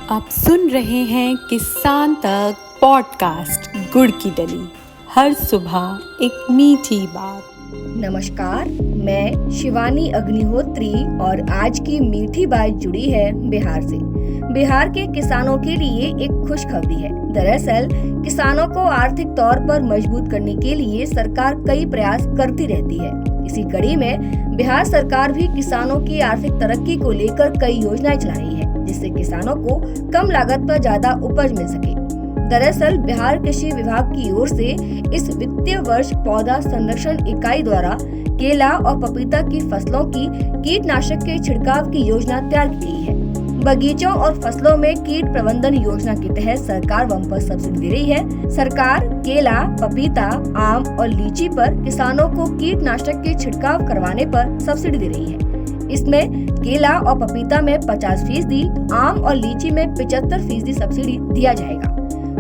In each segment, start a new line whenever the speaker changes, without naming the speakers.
आप सुन रहे हैं किसान तक पॉडकास्ट गुड़ की डली। हर सुबह एक मीठी बात।
नमस्कार, मैं शिवानी अग्निहोत्री और आज की मीठी बात जुड़ी है बिहार से। बिहार के किसानों के लिए एक खुशखबरी है। दरअसल किसानों को आर्थिक तौर पर मजबूत करने के लिए सरकार कई प्रयास करती रहती है। इसी कड़ी में बिहार सरकार भी किसानों की आर्थिक तरक्की को लेकर कई योजनाएं चला रही है, जिससे किसानों को कम लागत पर ज्यादा उपज मिल सके। दरअसल बिहार कृषि विभाग की ओर से इस वित्तीय वर्ष पौधा संरक्षण इकाई द्वारा केला और पपीता की फसलों की कीटनाशक के छिड़काव की योजना तैयार की गई है। बगीचों और फसलों में कीट प्रबंधन योजना के तहत सरकार बम्पर सब्सिडी दे रही है। सरकार केला, पपीता, आम और लीची पर किसानों को कीटनाशक के छिड़काव करवाने पर सब्सिडी दे रही है। इसमें केला और पपीता में 50%, आम और लीची में 75% सब्सिडी दिया जाएगा।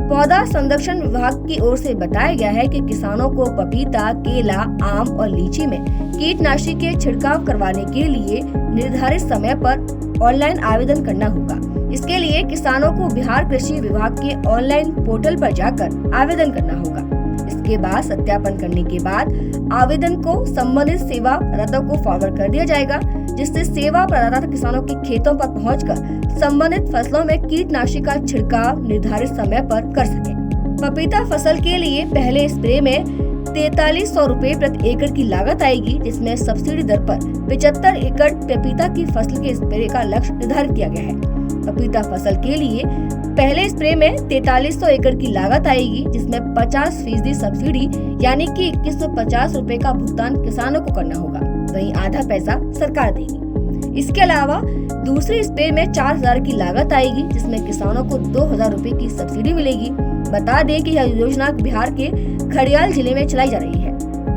पौधा संरक्षण विभाग की ओर से बताया गया है कि किसानों को पपीता, केला, आम और लीची में कीटनाशी के छिड़काव करवाने के लिए निर्धारित समय पर ऑनलाइन आवेदन करना होगा। इसके लिए किसानों को बिहार कृषि विभाग के ऑनलाइन पोर्टल पर जाकर आवेदन करना होगा। इसके बाद सत्यापन करने के बाद आवेदन को संबंधित सेवा प्रदाता को फॉरवर्ड कर दिया जाएगा, जिससे सेवा प्रदाता किसानों के खेतों पर पहुंचकर संबंधित फसलों में कीटनाशी का छिड़काव निर्धारित समय पर कर सके। पपीता फसल के लिए पहले स्प्रे में 4300 रुपए प्रति एकड़ की लागत आएगी, जिसमें सब्सिडी दर पर 75 एकड़ पपीता की फसल के स्प्रे का लक्ष्य निर्धारित किया गया है। पपीता फसल के लिए पहले स्प्रे में 4300 एकड़ की लागत आएगी, जिसमें 50% सब्सिडी यानी कि 2150 रुपए का भुगतान किसानों को करना होगा, वहीं आधा पैसा सरकार देगी। इसके अलावा दूसरे स्प्रे में 4000 की लागत आएगी, जिसमें किसानों को 2000 रुपए की सब्सिडी मिलेगी। बता दें कि यह योजना बिहार के खड़ियाल जिले में चलाई जा रही है।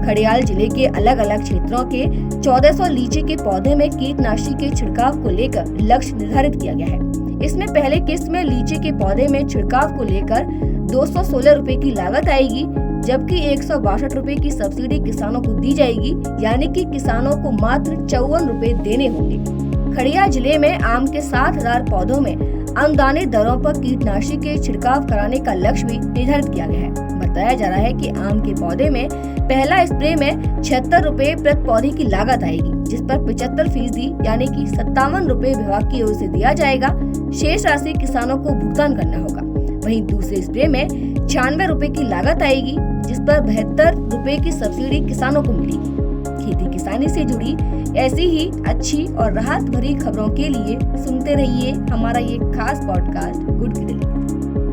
खड़ियाल जिले के अलग अलग क्षेत्रों के 1400 लीची के पौधे में कीटनाशी के छिड़काव को लेकर लक्ष्य निर्धारित किया गया है। इसमें पहले किस्त में लीची के पौधे में छिड़काव को लेकर 216 रुपए की लागत आएगी, जबकि 162 रुपए की सब्सिडी किसानों को दी जाएगी, यानी कि किसानों को मात्र 54 रुपए देने होंगे। खड़िया जिले में आम के 7000 पौधों में अनुदानित दरों पर कीटनाशी के छिड़काव कराने का लक्ष्य भी निर्धारित किया गया है। बताया जा रहा है कि आम के पौधे में पहला स्प्रे में 76 रुपए प्रति पौधे की लागत आएगी, जिस पर 75% यानी कि 57 रुपए विभाग की ओर से दिया जाएगा। शेष राशि किसानों को भुगतान करना होगा। वहीं दूसरे स्प्रे में 96 रुपए की लागत आएगी, जिस पर 72 रुपए की सब्सिडी किसानों को मिलेगी। खेती किसानी से जुड़ी ऐसी ही अच्छी और राहत भरी खबरों के लिए सुनते रहिए हमारा ये खास पॉडकास्ट गुड।